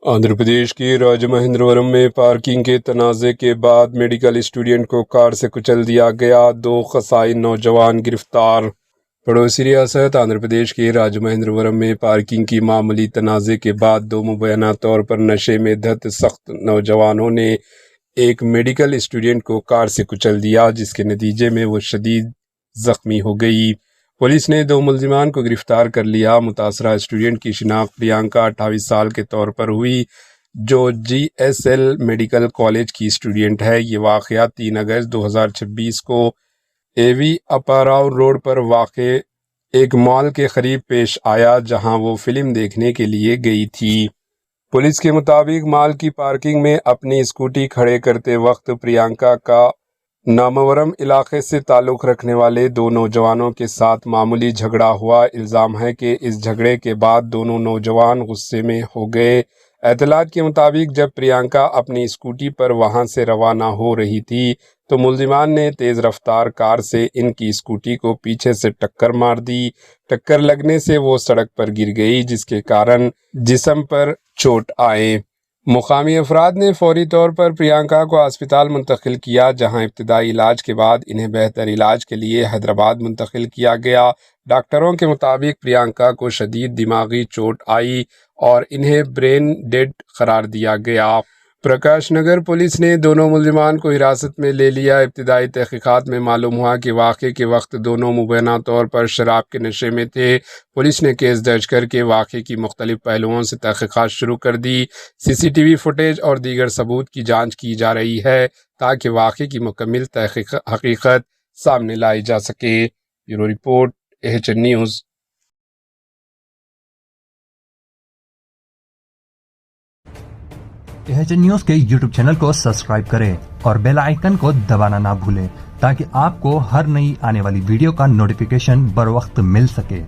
آندھرا پردیش کے راجمہندرورم میں پارکنگ کے تنازع کے بعد میڈیکل اسٹوڈنٹ کو کار سے کچل دیا گیا، 2 قصائی نوجوان گرفتار۔ پڑوسی ریاست آندھرا پردیش کے راجمہندرورم میں پارکنگ کی معمولی تنازع کے بعد 2 مبینہ طور پر نشے میں دھت سخت نوجوانوں نے ایک میڈیکل اسٹوڈنٹ کو کار سے کچل دیا، جس کے نتیجے میں وہ شدید زخمی ہو گئی۔ پولیس نے 2 ملزمان کو گرفتار کر لیا۔ متاثرہ اسٹوڈنٹ کی شناخت پریانکا 28 سال کے طور پر ہوئی، جو GSL میڈیکل کالج کی اسٹوڈنٹ ہے۔ یہ واقعہ 3 اگست 2026 کو AV اپاراؤ روڈ پر واقع ایک مال کے قریب پیش آیا، جہاں وہ فلم دیکھنے کے لیے گئی تھی۔ پولیس کے مطابق مال کی پارکنگ میں اپنی اسکوٹی کھڑے کرتے وقت پریانکا کا نامورم علاقے سے تعلق رکھنے والے 2 نوجوانوں کے ساتھ معمولی جھگڑا ہوا۔ الزام ہے کہ اس جھگڑے کے بعد دونوں نوجوان غصے میں ہو گئے۔ اطلاعات کے مطابق جب پریانکا اپنی اسکوٹی پر وہاں سے روانہ ہو رہی تھی تو ملزمان نے تیز رفتار کار سے ان کی اسکوٹی کو پیچھے سے ٹکر مار دی۔ ٹکر لگنے سے وہ سڑک پر گر گئی، جس کے کارن جسم پر چوٹ آئے۔ مقامی افراد نے فوری طور پر پریانکا کو ہسپتال منتقل کیا، جہاں ابتدائی علاج کے بعد انہیں بہتر علاج کے لیے حیدرآباد منتقل کیا گیا۔ ڈاکٹروں کے مطابق پریانکا کو شدید دماغی چوٹ آئی اور انہیں برین ڈیڈ قرار دیا گیا۔ پرکاش نگر پولیس نے دونوں ملزمان کو حراست میں لے لیا۔ ابتدائی تحقیقات میں معلوم ہوا کہ واقعے کے وقت دونوں مبینہ طور پر شراب کے نشے میں تھے۔ پولیس نے کیس درج کر کے واقعے کی مختلف پہلوؤں سے تحقیقات شروع کر دی۔ CCTV فوٹیج اور دیگر ثبوت کی جانچ کی جا رہی ہے تاکہ واقعے کی مکمل حقیقت سامنے لائی جا سکے۔ Bureau report AHN news. AHN news کے YouTube چینل کو سبسکرائب کریں اور بیل آئیکن کو دبانا نہ بھولیں تاکہ آپ کو ہر نئی آنے والی ویڈیو کا نوٹیفیکیشن بر وقت مل سکے۔